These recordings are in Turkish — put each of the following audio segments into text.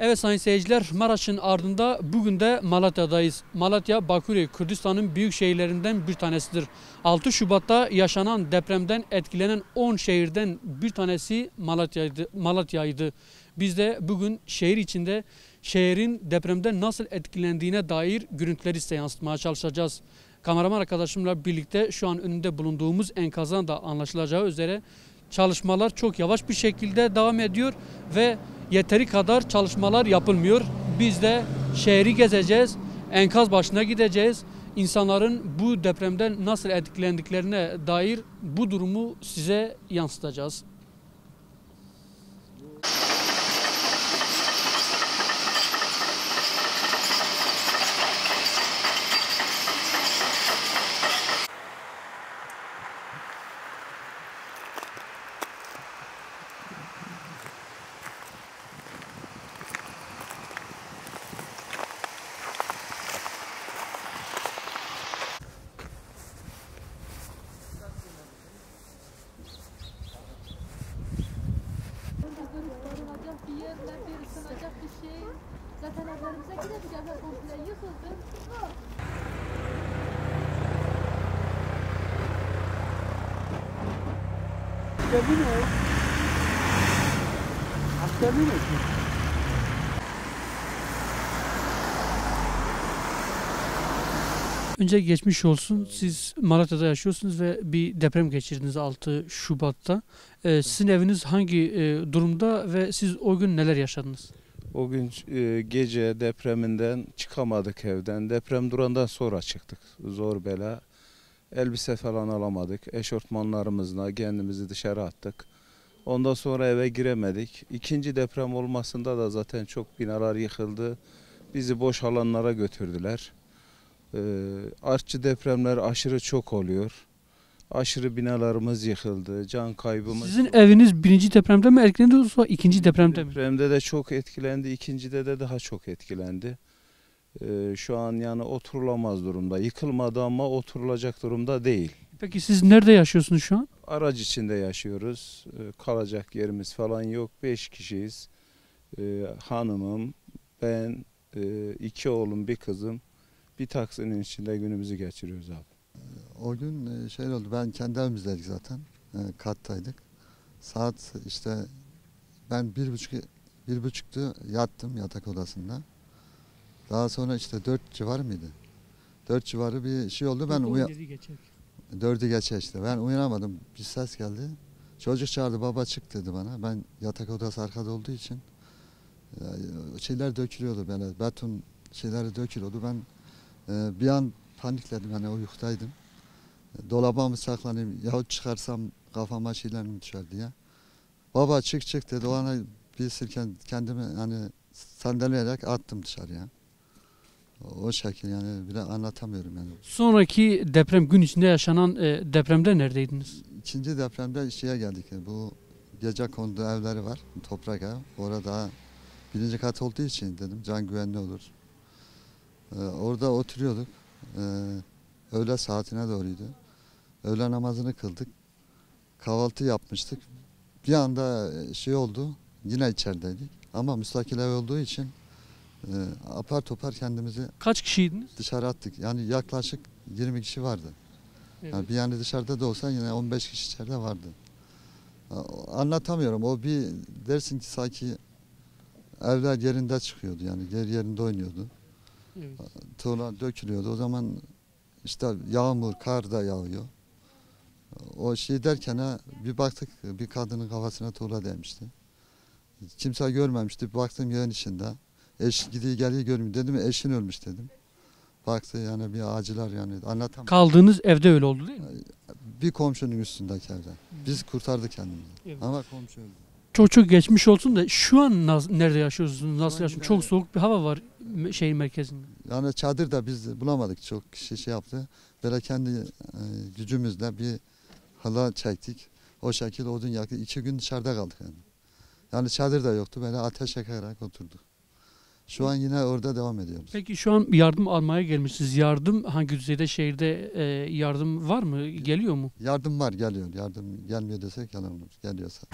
Evet sayın seyirciler, Maraş'ın ardında bugün de Malatya'dayız. Malatya, Baküri, Kürdistan'ın büyük şehirlerinden bir tanesidir. 6 Şubat'ta yaşanan depremden etkilenen 10 şehirden bir tanesi Malatya'ydı. Biz de bugün şehir içinde şehrin depremden nasıl etkilendiğine dair görüntüleri size yansıtmaya çalışacağız. Kameraman arkadaşımla birlikte şu an önünde bulunduğumuz enkazdan da anlaşılacağı üzere çalışmalar çok yavaş bir şekilde devam ediyor ve yeteri kadar çalışmalar yapılmıyor. Biz de şehri gezeceğiz, enkaz başına gideceğiz. İnsanların bu depremden nasıl etkilendiklerine dair bu durumu size yansıtacağız. Bir yerler, bir ısınacak bir şey. Zaten evlerimize gidecek, evler komple yıkıldı. Önce geçmiş olsun. Siz Malatya'da yaşıyorsunuz ve bir deprem geçirdiniz 6 Şubat'ta. Sizin eviniz hangi durumda ve siz o gün neler yaşadınız? O gün gece depreminden çıkamadık evden. Deprem durandan sonra çıktık. Zor bela. Elbise falan alamadık. Eşortmanlarımızla kendimizi dışarı attık. Ondan sonra eve giremedik. İkinci deprem olmasında da zaten çok binalar yıkıldı. Bizi boş alanlara götürdüler. Artçı depremler aşırı çok oluyor. Aşırı binalarımız yıkıldı. Can kaybımız. Sizin eviniz birinci depremde mi etkilendi yoksa ikinci depremde mi? Depremde de çok etkilendi. İkincide de daha çok etkilendi. Şu an yani oturulamaz durumda. Yıkılmadı ama oturulacak durumda değil. Peki siz nerede yaşıyorsunuz şu an? Araç içinde yaşıyoruz. Kalacak yerimiz falan yok. 5 kişiyiz. Hanımım, ben, 2 oğlum, bir kızım. Bir taksinin içinde günümüzü geçiriyoruz abi. O gün şey oldu, ben kendi evimizdeydik zaten, kattaydık. Saat işte ben bir buçuktu yattım yatak odasında. Daha sonra işte 4 civarı mıydı? 4 civarı bir şey oldu, ben 4'ü geçe işte, ben uyanamadım, bir ses geldi. Çocuk çağırdı, baba çık dedi bana. Ben yatak odası arkada olduğu için şeyler dökülüyordu, böyle beton şeyleri dökülüyordu. Ben bir an panikledim, hani uykudaydım. Dolaba mı saklanayım yahut çıkarsam kafama şeyler mi düşer diye. Baba çık dedi, o ana bir sirken kendimi hani sandalyerek attım dışarıya. O şekil yani, bile anlatamıyorum yani. Sonraki deprem gün içinde yaşanan depremde neredeydiniz? İkinci depremde şeye geldik. Bu gece kondu evleri var, toprak ev. Orada birinci kat olduğu için dedim can güvenli olur. Orada oturuyorduk. Öğle saatine doğruydu. Öğle namazını kıldık. Kahvaltı yapmıştık. Bir anda şey oldu. Yine içerideydik. Ama müstakil ev olduğu için apar topar kendimizi Kaç kişiydiniz? dışarı attık. Yani yaklaşık 20 kişi vardı. Evet. Yani bir yani dışarıda da olsa yine 15 kişi içeride vardı. Anlatamıyorum. O bir dersin ki sanki evler yerinde çıkıyordu. Yani yerinde oynuyordu. Evet. Tuğla dökülüyordu. O zaman işte yağmur, kar da yağıyor. O şey derken bir baktık, bir kadının kafasına tuğla değmişti. Kimse görmemişti. Bir baktım yağın içinde. Eş gidiyor geliyor görmüyor. Dedim eşin ölmüş dedim. Baktı yani bir acılar yani, anlatamam. Kaldığınız evde öyle oldu değil mi? Bir komşunun üstündeki evde. Biz kurtardık kendimizi. Evet. Ama komşu öldü. Çok geçmiş olsun da şu an nerede yaşıyorsunuz? Nasıl yaşıyorsunuz? yine- Çok soğuk bir hava var şehir merkezinde. Yani çadır da biz bulamadık. Çok kişi şey yaptı. Böyle kendi gücümüzle bir hala çektik. O şekilde odun yaktık. 2 gün dışarıda kaldık yani. Yani çadır da yoktu. Böyle ateş yakarak oturduk. Şu an yine orada devam ediyoruz. Peki şu an yardım almaya gelmişsiniz. Yardım hangi düzeyde şehirde yardım var mı? Geliyor mu? Yardım var, geliyor. Yardım gelmiyor desek yalan olur. Geliyorsa.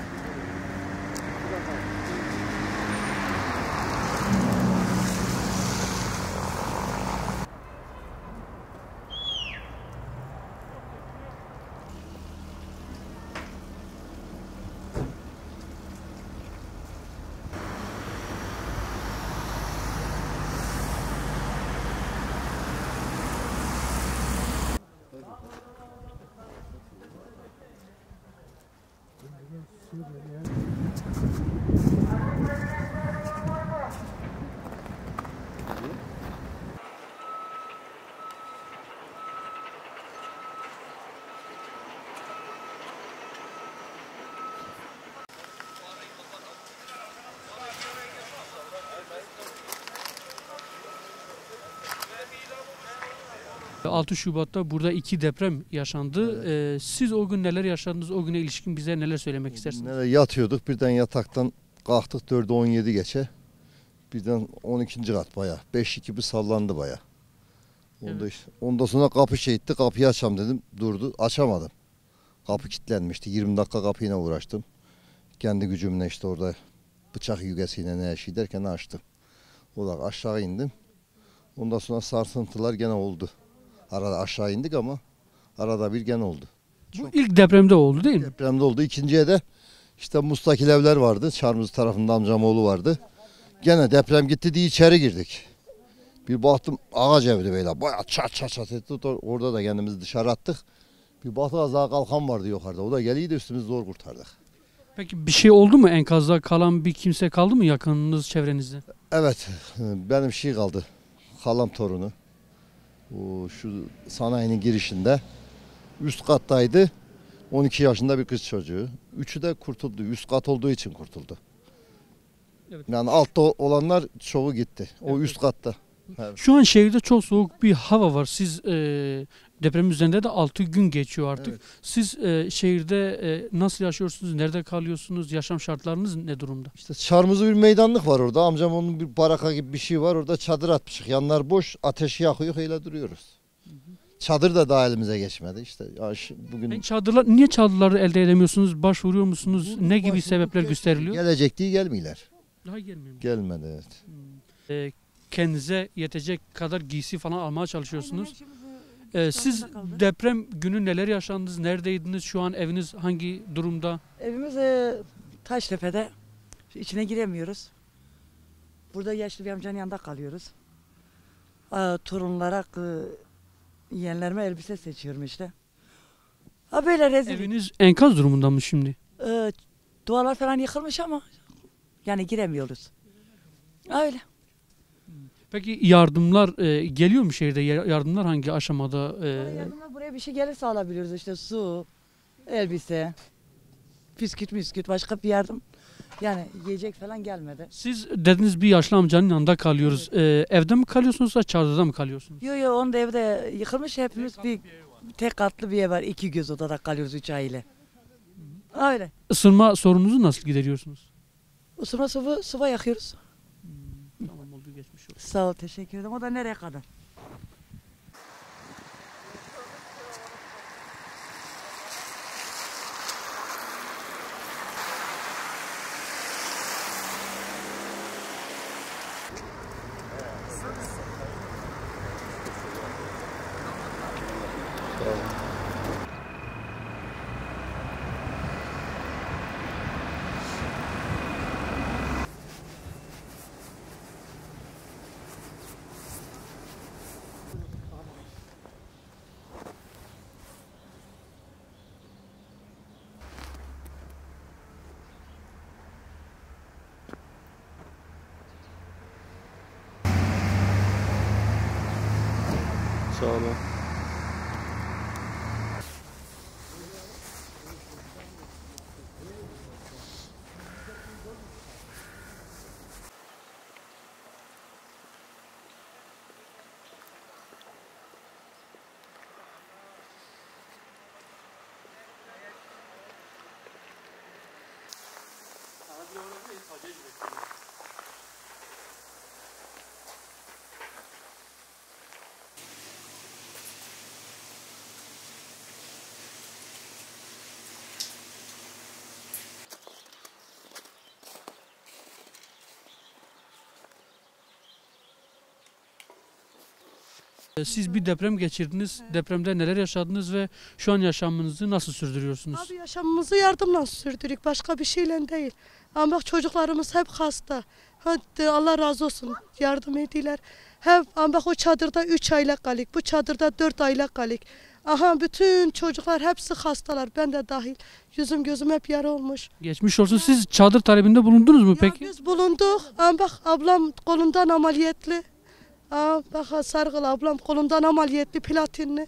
6 Şubat'ta burada 2 deprem yaşandı. Siz o gün neler yaşadınız? O güne ilişkin bize neler söylemek istersiniz? Yatıyorduk, birden yataktan kalktık 4'e 17 geçe. Birden 12. kat bayağı. 5-2 bir sallandı bayağı. Ondan sonra kapı etti, kapıyı açam dedim. Durdu, açamadım. Kapı kilitlenmişti. 20 dakika kapıyla uğraştım. Kendi gücümle işte orada bıçak yügesiyle ne şey derken açtım. O da aşağı indim. Ondan sonra sarsıntılar gene oldu. Arada aşağı indik ama arada bir gene oldu. Bu ilk depremde oldu değil mi? Depremde oldu. İkinciye de işte mustakil evler vardı. Çarmıhlı tarafında amcamoğlu vardı. Gene deprem gitti diye içeri girdik. Bir baktım ağaç evdi böyle. Bayağı çat çat çat etti. Orada da kendimizi dışarı attık. Bir baktık az daha kalkan vardı yukarıda. O da geliydi, üstümüzü zor kurtardık. Peki bir şey oldu mu? Enkazda kalan bir kimse kaldı mı yakınınız, çevrenizde? Evet, benim şey kaldı. Halam torunu. O şu sanayinin girişinde. Üst kattaydı. 12 yaşında bir kız çocuğu. Üçü de kurtuldu. Üst kat olduğu için kurtuldu. Evet. Yani altta olanlar çoğu gitti. O üst katta. Evet. Şu an şehirde çok soğuk bir hava var. Siz depremin üzerinde de 6 gün geçiyor artık. Evet. Siz şehirde nasıl yaşıyorsunuz? Nerede kalıyorsunuz? Yaşam şartlarınız ne durumda? İşte Çarmıhlı bir meydanlık var orada. Amcam onun bir baraka gibi bir şey var. Orada çadır atmışık. Yanlar boş. Ateşi yakıyor. Öyle duruyoruz. Çadır da daha elimize geçmedi. İşte bugün Yani niye çadırları elde edemiyorsunuz? Başvuruyor musunuz? Ne gibi sebepler gösteriliyor? gelecek diye gelmiyorlar. Daha gelmiyor mu? Gelmedi, evet. Kendinize yetecek kadar giysi falan almaya çalışıyorsunuz. Siz deprem günü neler yaşandınız? Neredeydiniz? Şu an eviniz hangi durumda? Evimiz Taştepe'de. İçine giremiyoruz. Burada yaşlı bir amcanın yanında kalıyoruz. Torunlara, yeğenlerime elbise seçiyorum işte. Böyle rezil. Eviniz enkaz durumunda mı şimdi? Duvarlar falan yıkılmış ama yani giremiyoruz. Öyle. Peki yardımlar geliyor mu şehirde? Yardımlar hangi aşamada? Yardımlar buraya bir şey gelirse alabiliyoruz işte su, elbise, bisküt başka bir yardım. Yani yiyecek falan gelmedi. Siz dediniz bir yaşlı amcanın yanında kalıyoruz. Evde mi kalıyorsunuz da çadırda mı kalıyorsunuz? Yo onun da evde yıkılmış, hepimiz bir tek katlı bir ev var. 2 göz odada kalıyoruz 3 aile. Öyle. Isınma sorununuzu nasıl gideriyorsunuz? Isınma sıva yakıyoruz. Tamam oldu, geçmiş olsun. Sağ ol, teşekkür ederim. O da nereye kadar? Sağ olun. Siz bir deprem geçirdiniz. Depremde neler yaşadınız ve şu an yaşamınızı nasıl sürdürüyorsunuz? Abi yaşamımızı yardımla sürdürük, başka bir şeyle değil. Ama bak çocuklarımız hep hasta. Hadi Allah razı olsun, yardım ediler. Hep ama bak o çadırda 3 aylık kalık, bu çadırda 4 aylık kalık. Aha bütün çocuklar hepsi hastalar, ben de dahil. Yüzüm gözüm hep yara olmuş. Geçmiş olsun. Siz çadır talebinde bulundunuz mu Ya peki? biz bulunduk ama bak ablam kolundan ameliyatlı. Bak Sargıl ablam kolundan ameliyatlı, platinli.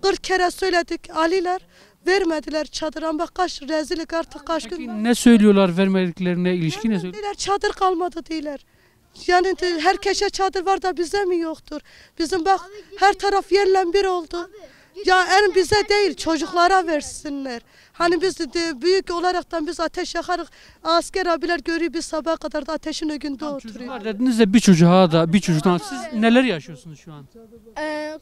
40 kere söyledik aliler, vermediler çadıra. Bak kaç rezillik artık kaç gün. Peki ne söylüyorlar vermediklerine ilişkin ne söylüyorlar? Diler çadır kalmadı diler. Yani herkese çadır var da bize mi yoktur? Bizim bak her taraf yerle bir oldu. Ya en bize değil çocuklara versinler. Hani biz de büyük olaraktan biz ateş yakarız. Asker abiler görüyor biz sabaha kadar da ateşin önünde oturuyor. Çocuklar dediniz de bir çocuğa da bir çocuktan siz neler yaşıyorsunuz şu an?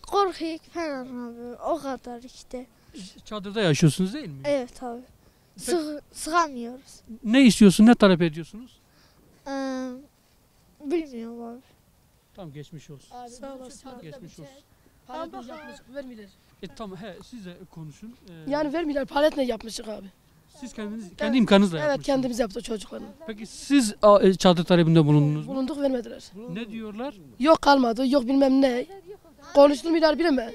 Korkuyor falan abi. O kadar işte. Çadırda yaşıyorsunuz değil mi? Evet abi. Sığamıyoruz. Ne istiyorsun, ne talep ediyorsunuz? Bilmiyorum abi. Tamam geçmiş olsun. Sağ olasın. Geçmiş olsun. Palet yapmışık vermiyorlar. Tamam siz de konuşun. Yani vermiyorlar palet ne yapmışık abi. Siz kendi imkanınızla Evet yapmışsınız. kendimiz yaptık çocuklarla. Peki siz çadır talebinde bulundunuz mu? Bulunduk vermediler. Ne diyorlar? Yok kalmadı yok bilmem ne. Konuşturmuyorlar bile mi?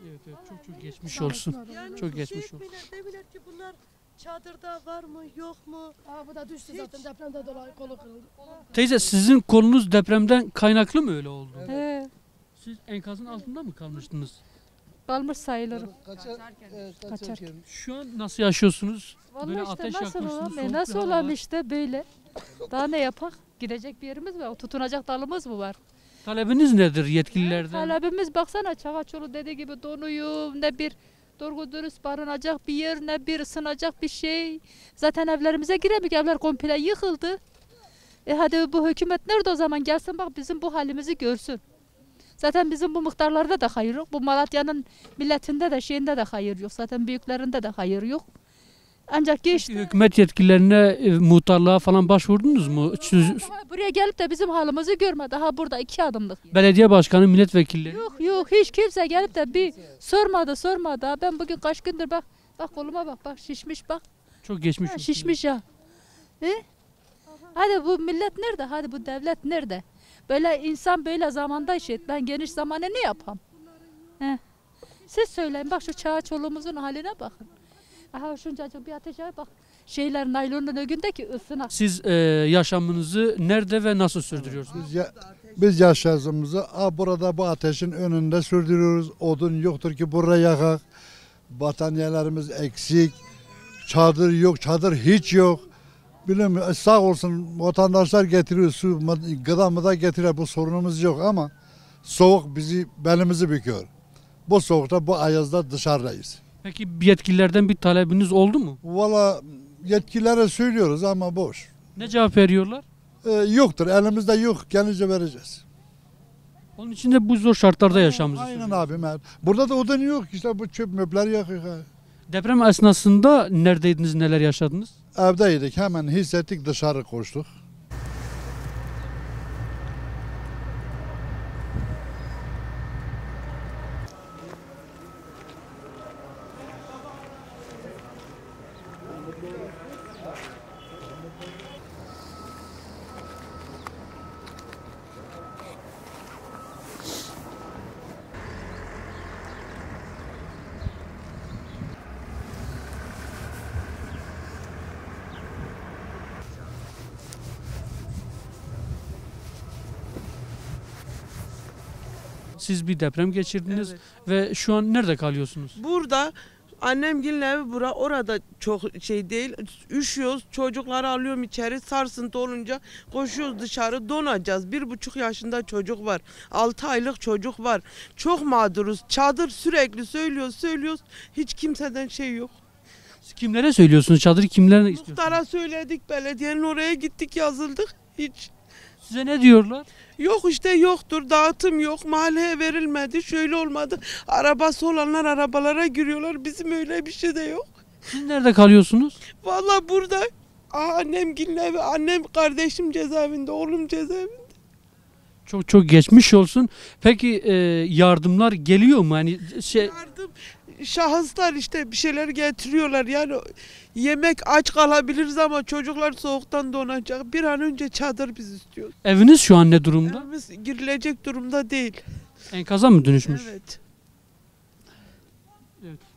Evet çok geçmiş olsun. Çok geçmiş olsun. Demiyorlar ki bunlar çadırda var mı yok mu? Aa bu da düştü zaten depremden dolayı kolu kırıldı. Teyze sizin kolunuz depremden kaynaklı mı öyle oldu? He, Siz enkazın altında mı kalmıştınız? kalmış sayılırım. Şu an nasıl yaşıyorsunuz? Vallahi Böyle işte ateş nasıl yakmışsınız, olan, soğuk bir nasıl hava olan var. işte böyle. Daha ne yapak? Gidecek bir yerimiz var. Tutunacak dalımız mı var? Talebiniz nedir yetkililerden? Talebimiz baksana Çağaçoğlu dediği gibi donuyum. Ne bir doğru dürüst barınacak bir yer, ne bir ısınacak bir şey. Zaten evlerimize giremiyoruz. Evler komple yıkıldı. Hadi bu hükümet nerede o zaman? Gelsin bak bizim bu halimizi görsün. Zaten bizim bu muhtarlarda da hayır yok. Bu Malatya'nın milletinde de şeyinde de hayır yok. Zaten büyüklerinde de hayır yok. Ancak geçti. Hükümet yetkililerine, muhtarlığa falan başvurdunuz mu? Buraya gelip de bizim halimizi görme. Daha burada 2 adımlık. Belediye başkanı, milletvekilleri. Yok hiç kimse gelip de bir sormadı. Ben bugün kaç gündür bak koluma bak şişmiş bak. Çok geçmiş Ha, olsun. şişmiş ya. Hadi bu millet nerede? Hadi bu devlet nerede? Böyle insan böyle zamanda işte ben geniş zamanda ne yapam? Siz söyleyin bak şu Çağaçoğlu'muzun haline bakın. Aha şuncacık bir ateşe bak. Şeyler naylonun önündeki ısınak. Siz yaşamınızı nerede ve nasıl sürdürüyorsunuz? Biz yaşamımızı burada bu ateşin önünde sürdürüyoruz. Odun yoktur ki buraya yakak. Battaniyelerimiz eksik. Çadır yok, çadır hiç yok. Bilmiyorum sağ olsun vatandaşlar getiriyor su, gıda da getiriyor. Bu sorunumuz yok ama soğuk belimizi büküyor. Bu soğukta bu ayazda dışarıdayız. Peki yetkililerden bir talebiniz oldu mu? Valla yetkililere söylüyoruz ama boş. Ne cevap veriyorlar? Yoktur elimizde yok gelince vereceğiz. Onun için de bu zor şartlarda yaşamımızı Aynen sürdürüyoruz. abim. Burada da odun yok işte bu çöp möpler yakıyor. Deprem esnasında neredeydiniz, neler yaşadınız? Evdeydik hemen hissettik dışarı koştuk. Siz bir deprem geçirdiniz ve şu an nerede kalıyorsunuz? Burada annemgilin evi orada çok şey değil. Üşüyoruz. Çocukları alıyorum içeri. Sarsıntı olunca koşuyoruz dışarı. Donacağız. 1,5 yaşında çocuk var. 6 aylık çocuk var. Çok mağduruz. Çadır sürekli söylüyoruz. Hiç kimseden şey yok. Siz kimlere söylüyorsunuz? Çadırı kimlere istiyorsunuz? Muhtara söyledik. Belediyenin oraya gittik yazıldık. Hiç. Size ne diyorlar? Yok işte yoktur, dağıtım yok, mahalleye verilmedi, şöyle olmadı. Arabası olanlar arabalara giriyorlar, bizim öyle bir şey de yok. Siz nerede kalıyorsunuz? Vallahi burada annemgilin evi, annem kardeşim cezaevinde, oğlum cezaevinde. Çok geçmiş olsun. Peki yardımlar geliyor mu? Hani Yardım, şahıslar işte bir şeyler getiriyorlar yani yemek aç kalabiliriz ama çocuklar soğuktan donacak. Bir an önce çadır biz istiyoruz. eviniz şu an ne durumda? Evimiz girilecek durumda değil. Enkaza mı dönüşmüş? Evet.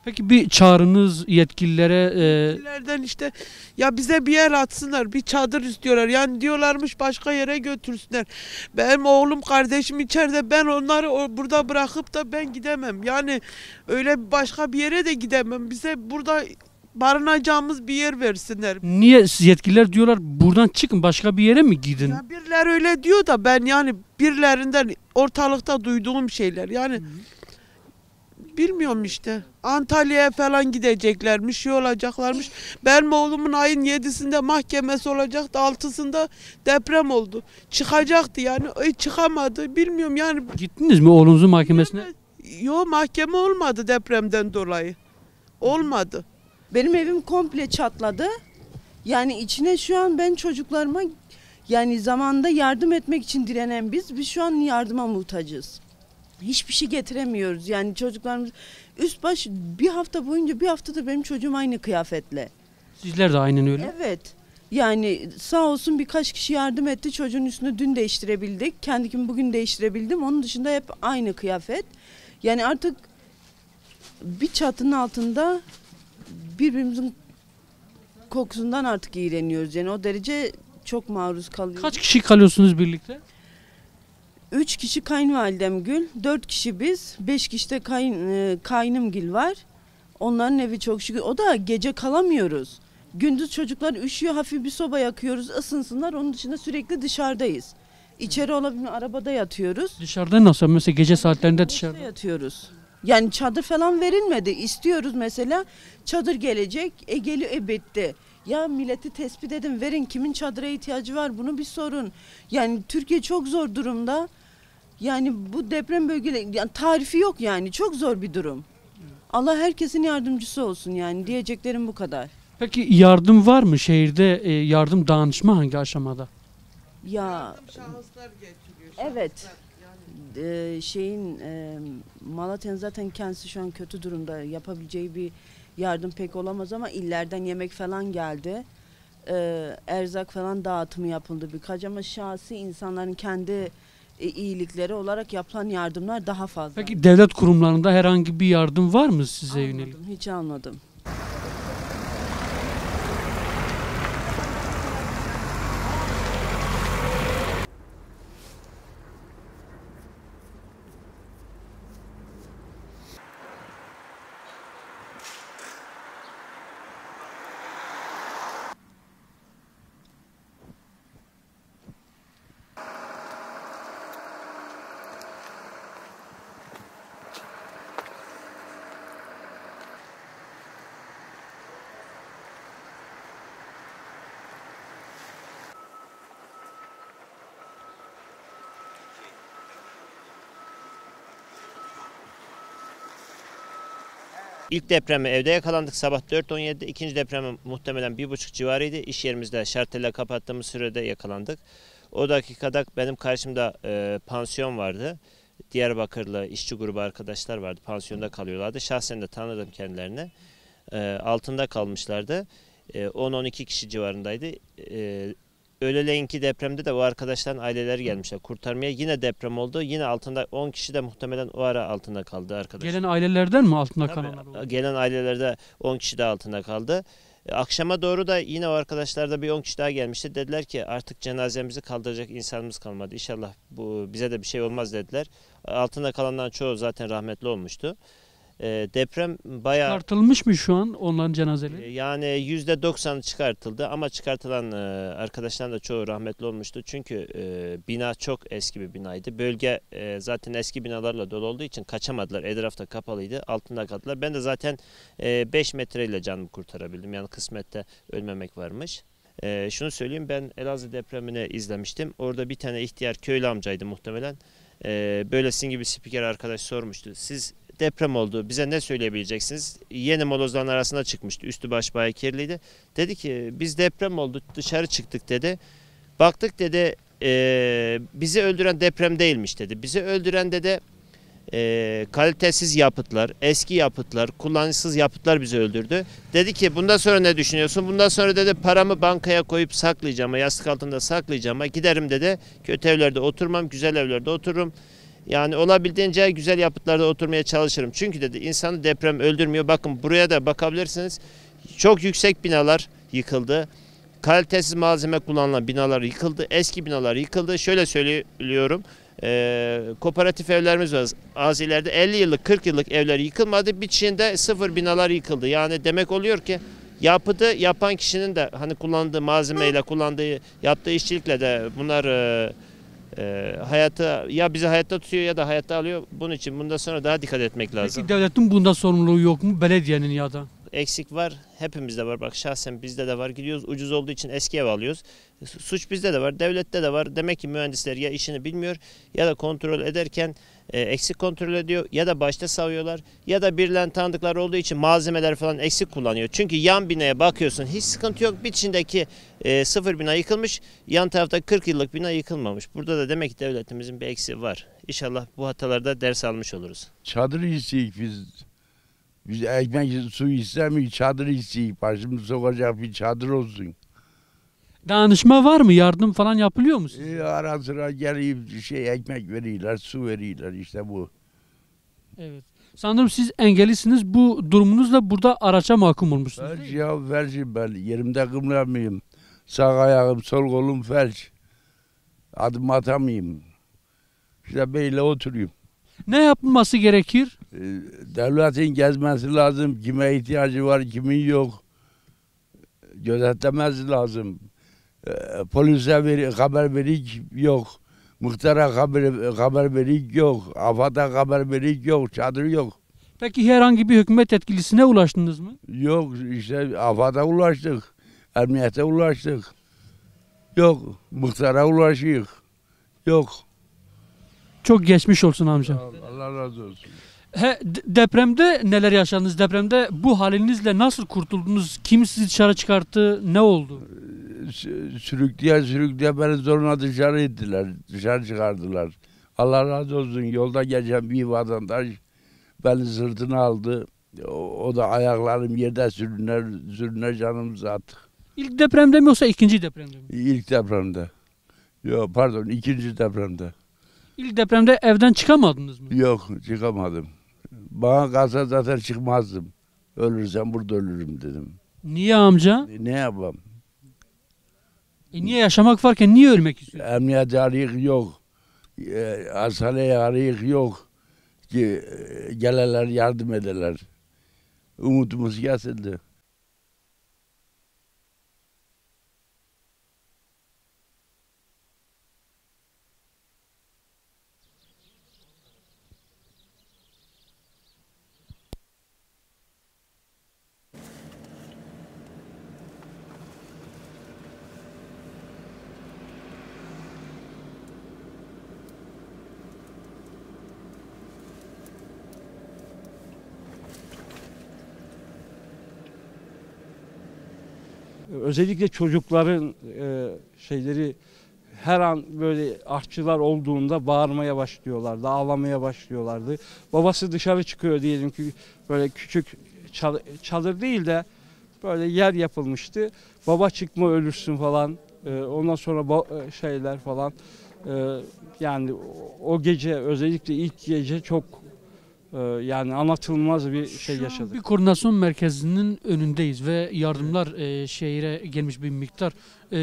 Peki bir çağrınız yetkililere Yetkililerden işte ya bize bir yer atsınlar, bir çadır istiyorlar. Yani diyorlarmış başka yere götürsünler. Benim oğlum kardeşim içeride, ben onları burada bırakıp da ben gidemem. Yani öyle başka bir yere de gidemem. Bize burada barınacağımız bir yer versinler. Niye yetkililer diyorlar buradan çıkın başka bir yere mi gidin? Ya birileri öyle diyor da ben yani birilerinden ortalıkta duyduğum şeyler yani bilmiyorum işte. Antalya'ya falan gideceklermiş, şey olacaklarmış. Benim oğlumun ayın 7'sinde mahkemesi olacaktı, 6'sında deprem oldu. Çıkacaktı yani, çıkamadı. Bilmiyorum yani. Gittiniz mi oğlunuzun mahkemesine? Yok, mahkeme olmadı depremden dolayı. Olmadı. Benim evim komple çatladı. Yani içine şu an ben çocuklarıma yani zamanında yardım etmek için direnen biz şu an yardıma muhtacız. Hiçbir şey getiremiyoruz. Yani çocuklarımız üst baş bir hafta boyunca, bir haftadır benim çocuğum aynı kıyafetle. Sizler de aynen öyle. Evet. Yani sağ olsun birkaç kişi yardım etti. Çocuğun üstünü dün değiştirebildik. Kendimi bugün değiştirebildim. Onun dışında hep aynı kıyafet. Yani artık bir çatının altında birbirimizin kokusundan artık iğreniyoruz. Yani o derece çok maruz kalıyoruz. Kaç kişi kalıyorsunuz birlikte? 3 kişi kayınvalidemgil, 4 kişi biz, 5 kişi de kaynımgil var. Onların evi çok şükür. O da gece kalamıyoruz. Gündüz çocuklar üşüyor, hafif bir soba yakıyoruz, ısınsınlar. Onun dışında sürekli dışarıdayız. İçeri olabilme arabada yatıyoruz. Dışarıda nasıl? Mesela gece saatlerinde dışarıda yatıyoruz. Yani çadır falan verilmedi. İstiyoruz mesela. Çadır gelecek. Geliyor bitti. Ya milleti tespit edin, verin, kimin çadıra ihtiyacı var, bunu bir sorun. Yani Türkiye çok zor durumda. Yani bu deprem bölgeleri yani tarifi yok yani, çok zor bir durum. Allah herkesin yardımcısı olsun yani, diyeceklerim bu kadar. Peki yardım var mı şehirde? Yardım danışma hangi aşamada? Ya evet. Malatya'nın zaten kendisi şu an kötü durumda, yapabileceği bir yardım pek olamaz ama illerden yemek falan geldi. Erzak falan dağıtımı yapıldı birkaç ama şahsi insanların kendi iyilikleri olarak yapılan yardımlar daha fazla. Peki devlet kurumlarında herhangi bir yardım var mı size yönelik? Hiç almadım. İlk depremi evde yakalandık sabah 4.17'de. İkinci depremi muhtemelen 1.30 civarıydı. İş yerimizde şartelle kapattığımız sürede yakalandık. O dakikada benim karşımda pansiyon vardı. Diyarbakırlı işçi grubu arkadaşlar vardı. Pansiyonda kalıyorlardı. Şahsen de tanıdım kendilerini. Altında kalmışlardı. 10-12 kişi civarındaydı. Öğleleyinki depremde de o arkadaşların aileleri gelmişler kurtarmaya. Yine deprem oldu. Yine altında 10 kişi de muhtemelen o ara altında kaldı arkadaşlar. Gelen ailelerden mi altında kalanlar oldu? Gelen ailelerde 10 kişi de altında kaldı. Akşama doğru da yine o arkadaşlar da bir 10 kişi daha gelmişti. Dediler ki artık cenazemizi kaldıracak insanımız kalmadı. İnşallah bize de bir şey olmaz dediler. Altında kalanların çoğu zaten rahmetli olmuştu. Deprem bayağı... Çıkartılmış mı şu an onların cenazeleri? Yani %90'ı çıkartıldı ama çıkartılan arkadaşların da çoğu rahmetli olmuştu. Çünkü bina çok eski bir binaydı. Bölge zaten eski binalarla dolu olduğu için kaçamadılar. Etrafta kapalıydı. Altında kaldılar. Ben de zaten 5 metreyle canımı kurtarabildim. Yani kısmette ölmemek varmış. Şunu söyleyeyim, ben Elazığ depremini izlemiştim. Orada bir tane ihtiyar köylü amcaydı muhtemelen. Böyle sizin gibi spiker arkadaş sormuştu. Siz deprem oldu, bize ne söyleyebileceksiniz? Yeni molozların arasına çıkmıştı. Üstü baş bayağı kirliydi. Dedi ki biz deprem oldu, dışarı çıktık dedi. Baktık dedi bizi öldüren deprem değilmiş dedi. Bizi öldüren dedi kalitesiz yapıtlar, eski yapıtlar, kullanışsız yapıtlar bizi öldürdü. Dedi ki bundan sonra ne düşünüyorsun? Bundan sonra dedi paramı bankaya koyup saklayacağım, yastık altında saklayacağım. Giderim dedi, kötü evlerde oturmam, güzel evlerde otururum. Yani olabildiğince güzel yapıtlarda oturmaya çalışırım. Çünkü dedi insanı deprem öldürmüyor. Bakın buraya da bakabilirsiniz. Çok yüksek binalar yıkıldı. Kalitesiz malzeme kullanılan binalar yıkıldı. Eski binalar yıkıldı. Şöyle söylüyorum. Kooperatif evlerimiz var. Az ileride 50 yıllık 40 yıllık evler yıkılmadı. Bitişinde sıfır binalar yıkıldı. Yani demek oluyor ki Yapıda yapan kişinin de hani kullandığı malzemeyle, yaptığı işçilikle de bunlar hayata ya bizi hayatta tutuyor ya da hayatta alıyor. Bunun için bundan sonra daha dikkat etmek lazım. Peki devletin bunda sorumluluğu yok mu? Belediyenin ya da? Eksik var. Hepimizde var. Bak şahsen bizde de var. Gidiyoruz ucuz olduğu için eski ev alıyoruz. Suç bizde de var. Devlette de var. Demek ki mühendisler ya işini bilmiyor ya da kontrol ederken eksik kontrol ediyor ya da başta savuyorlar ya da birilerinin tanıdıkları olduğu için malzemeler falan eksik kullanıyor. Çünkü yan binaya bakıyorsun hiç sıkıntı yok. Bitişindeki sıfır bina yıkılmış. Yan tarafta 40 yıllık bina yıkılmamış. Burada da demek ki devletimizin bir eksiği var. İnşallah bu hatalarda ders almış oluruz. Çadır istedik biz. Biz ekmek su istemiyoruz, çadır istedik. Başımız sokacak bir çadır olsun. Danışma var mı? Yardım falan yapılıyor mu size? Ara sıra gelip ekmek veriyorlar, su veriyorlar işte bu. Evet. Sanırım siz engellisiniz. Bu durumunuzla burada araça mahkum olmuşsunuz. Felç ya felçim ben. Yerimde kımılamıyorum. Sağ ayağım, sol kolum felç. Adım atamayayım. İşte böyle oturuyorum. Ne yapılması gerekir? Devletin gezmesi lazım. Kime ihtiyacı var, kimin yok. Gözetlemesi lazım. Polise haber verik yok. Muhtara haber verik yok. AFAD'a haber verik yok. Çadır yok. Peki herhangi bir hükümet etkilisine ulaştınız mı? Yok işte AFAD'a ulaştık. Emniyete ulaştık. Yok. Muhtara ulaşıyoruz. Yok. Çok geçmiş olsun amca. Allah razı olsun. Depremde neler yaşadınız? Depremde bu halinizle nasıl kurtuldunuz? Kim sizi dışarı çıkarttı? Ne oldu? Sürükleye beni zorla dışarı ettiler. Dışarı çıkardılar. Allah razı olsun. Yolda geçen bir vatandaş beni sırtına aldı. O da ayaklarım yerde sürüner canımızı attık. İlk depremde mi yoksa ikinci depremde mi? İlk depremde. Yok pardon ikinci depremde. İlk depremde evden çıkamadınız mı? Yok çıkamadım. Bana kalsa zaten çıkmazdım. Ölürsem burada ölürüm dedim. Niye amca? Ne yapayım? Niye yaşamak varken niye ölmek istiyorsun? Emniyet arayık yok. Hastaneye arayık yok. Ki geleler yardım ederler. Umutumuz kesildi. Özellikle çocukların şeyleri her an böyle aşçılar olduğunda bağırmaya başlıyorlardı, ağlamaya başlıyorlardı. Babası dışarı çıkıyor diyelim ki böyle küçük çadır değil de böyle yer yapılmıştı. Baba çıkma ölürsün falan. Ondan sonra şeyler falan. Yani o gece özellikle ilk gece çok yani anlatılmaz bir şey yaşadık. Bir koordinasyon merkezinin önündeyiz ve yardımlar şehire gelmiş bir miktar.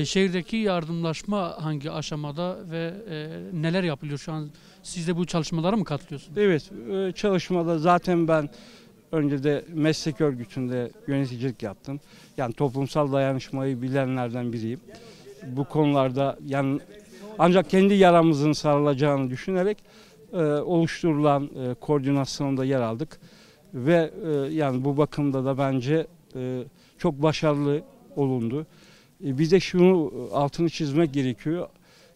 Şehirdeki yardımlaşma hangi aşamada ve neler yapılıyor şu an? Siz de bu çalışmalara mı katılıyorsunuz? Evet, çalışmada zaten ben önce de meslek örgütünde yöneticilik yaptım. Yani toplumsal dayanışmayı bilenlerden biriyim. Bu konularda yani ancak kendi yaramızın sarılacağını düşünerek oluşturulan koordinasyonda yer aldık ve yani bu bakımda da bence çok başarılı olundu. Bir de şunu altını çizmek gerekiyor.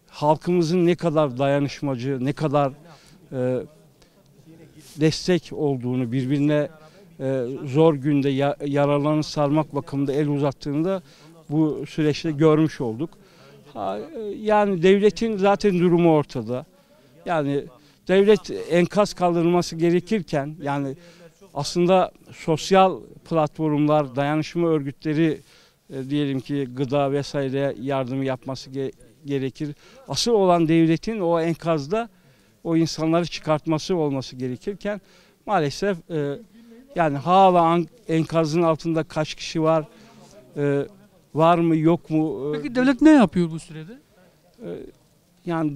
Halkımızın ne kadar dayanışmacı, ne kadar destek olduğunu, birbirine zor günde yaralarını sarmak bakımında el uzattığında bu süreçte görmüş olduk. Yani devletin zaten durumu ortada. Yani devlet enkaz kaldırılması gerekirken yani aslında sosyal platformlar, dayanışma örgütleri diyelim ki gıda vesaire yardımı yapması gerekir. Asıl olan devletin o enkazda o insanları çıkartması olması gerekirken maalesef yani hala enkazın altında kaç kişi var, var mı yok mu? Peki devlet ne yapıyor bu sürede? Yani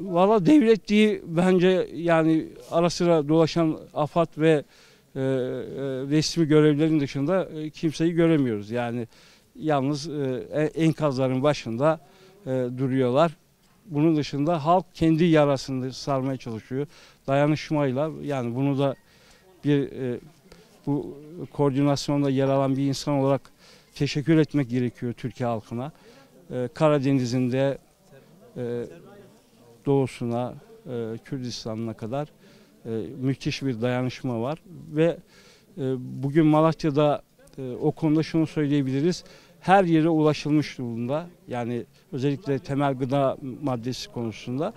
valla devlet değil bence yani ara sıra dolaşan AFAD ve resmi görevlerin dışında kimseyi göremiyoruz. Yani yalnız enkazların başında duruyorlar. Bunun dışında halk kendi yarasını sarmaya çalışıyor. Dayanışmayla, yani bunu da bu koordinasyonda yer alan bir insan olarak teşekkür etmek gerekiyor Türkiye halkına. Karadeniz'inde doğusuna, Kürdistan'ına kadar müthiş bir dayanışma var ve bugün Malatya'da o konuda şunu söyleyebiliriz. Her yere ulaşılmış durumda. Yani özellikle temel gıda maddesi konusunda.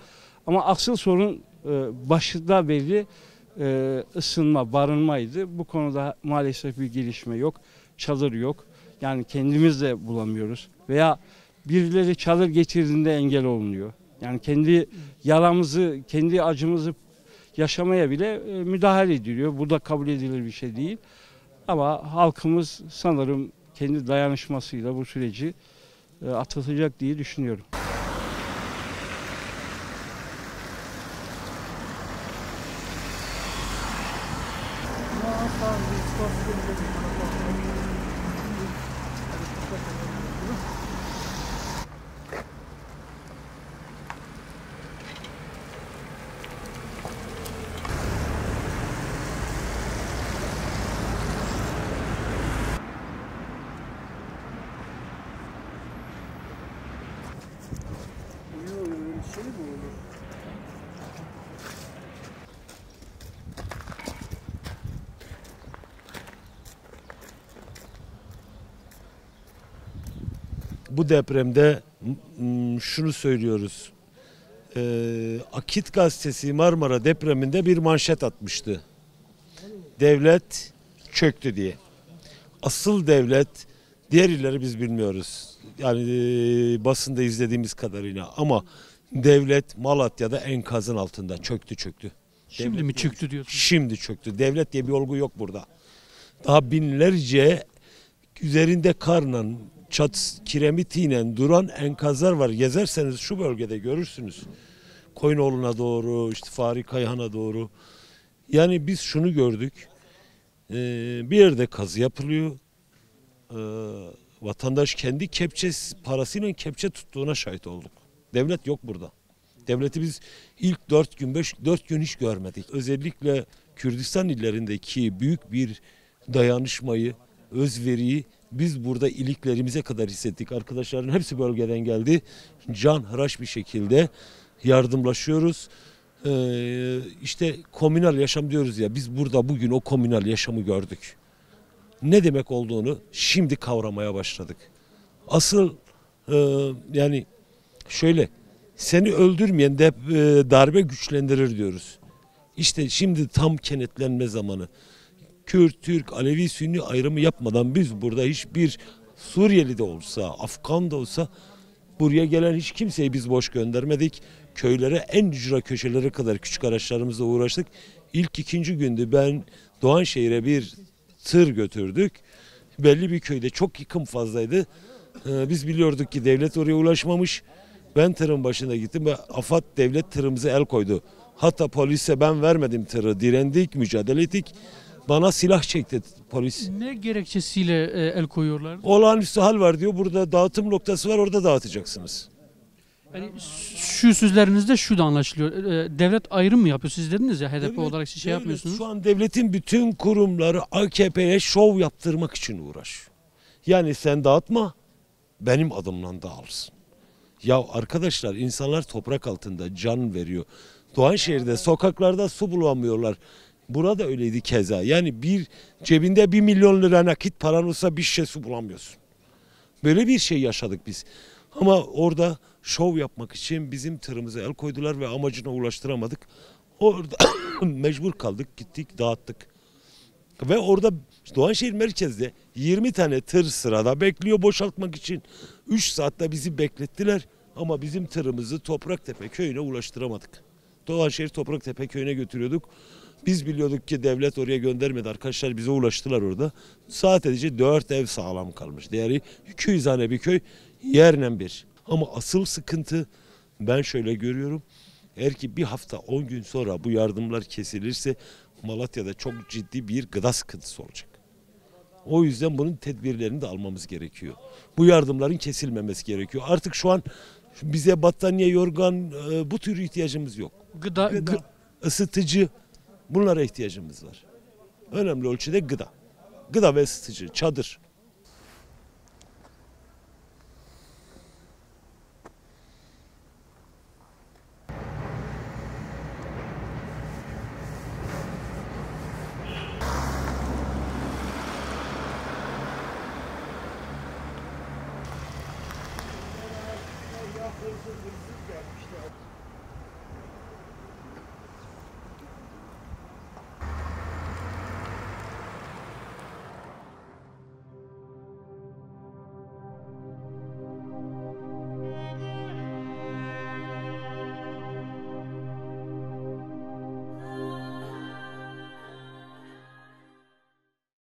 Ama asıl sorun başında belli ısınma, barınmaydı. Bu konuda maalesef bir gelişme yok. Çadır yok. Yani kendimiz de bulamıyoruz. Veya birileri çadır getirdiğinde engel olunuyor. Yani kendi yaramızı, kendi acımızı yaşamaya bile müdahale ediliyor. Bu da kabul edilir bir şey değil. Ama halkımız sanırım kendi dayanışmasıyla bu süreci atlatacak diye düşünüyorum. Bu depremde şunu söylüyoruz. Akit gazetesi Marmara depreminde bir manşet atmıştı. Devlet çöktü diye. Asıl devlet, diğer illeri biz bilmiyoruz. Yani basında izlediğimiz kadarıyla, ama devlet Malatya'da enkazın altında çöktü. Şimdi Devlet mi çöktü diyorsun? Şimdi çöktü. Devlet diye bir olgu yok burada. Daha binlerce üzerinde karla, çat kiremitiyle duran enkazlar var. Gezerseniz şu bölgede görürsünüz. Koyunoğlu'na doğru, işte Fahri Kayhan'a doğru. Yani biz şunu gördük. Bir yerde kazı yapılıyor. Vatandaş kendi parasıyla kepçe tuttuğuna şahit olduk. Devlet yok burada. Devleti biz ilk 4 gün hiç görmedik. Özellikle Kürdistan illerindeki büyük bir dayanışmayı, özveriyi biz burada iliklerimize kadar hissettik. Arkadaşların hepsi bölgeden geldi. Canhıraş bir şekilde yardımlaşıyoruz. İşte komünal yaşam diyoruz ya, biz burada bugün o komünal yaşamı gördük. Ne demek olduğunu şimdi kavramaya başladık. Asıl yani şöyle, seni öldürmeyen darbe güçlendirir diyoruz. İşte şimdi tam kenetlenme zamanı. Kürt, Türk, Alevi, Sünni ayrımı yapmadan biz burada hiçbir Suriyeli de olsa, Afgan da olsa buraya gelen hiç kimseyi biz boş göndermedik. Köylere, en ücra köşelere kadar küçük araçlarımızla uğraştık. İlk 2. gündü ben Doğanşehir'e bir tır götürdük. Belli bir köyde çok yıkım fazlaydı. Biz biliyorduk ki devlet oraya ulaşmamış. Ben tırın başına gittim ve AFAD devlet tırımıza el koydu. Hatta polise ben vermedim tırı. Direndik, mücadele ettik. Bana silah çekti polis. Ne gerekçesiyle el koyuyorlar? Olağanüstü hal var diyor. Burada dağıtım noktası var, orada dağıtacaksınız. Yani şu sözlerinizde şu da anlaşılıyor. Devlet ayrım mı yapıyor? Siz dediniz ya, HDP olarak siz yapmıyorsunuz. Şu an devletin bütün kurumları AKP'ye şov yaptırmak için uğraş. Yani sen dağıtma, benim adımla dağılsın. Ya arkadaşlar, insanlar toprak altında can veriyor. Doğanşehir'de sokaklarda su bulamıyorlar. Burada öyleydi keza. Yani cebinde 1 milyon lira nakit paran olsa bir şişe su bulamıyorsun. Böyle bir şey yaşadık biz. Ama orada şov yapmak için bizim tırımıza el koydular ve amacına ulaştıramadık. Orada mecbur kaldık, gittik, dağıttık. Ve orada Doğanşehir merkezde 20 tane tır sırada bekliyor boşaltmak için. 3 saatte bizi beklettiler ama bizim tırımızı Topraktepe köyüne ulaştıramadık. Doğanşehir Topraktepe köyüne götürüyorduk. Biz biliyorduk ki devlet oraya göndermedi. Arkadaşlar bize ulaştılar orada. Sadece 4 ev sağlam kalmış. Değeri 200 tane bir köy, yerle bir. Ama asıl sıkıntı ben şöyle görüyorum. Eğer ki bir hafta 10 gün sonra bu yardımlar kesilirse Malatya'da çok ciddi bir gıda sıkıntısı olacak. O yüzden bunun tedbirlerini de almamız gerekiyor. Bu yardımların kesilmemesi gerekiyor. Artık şu an bize battaniye, yorgan bu tür ihtiyacımız yok. Gıda, ısıtıcı bunlara ihtiyacımız var. Önemli ölçüde gıda. Gıda ve ısıtıcı, çadır. Hırsız gelmişler.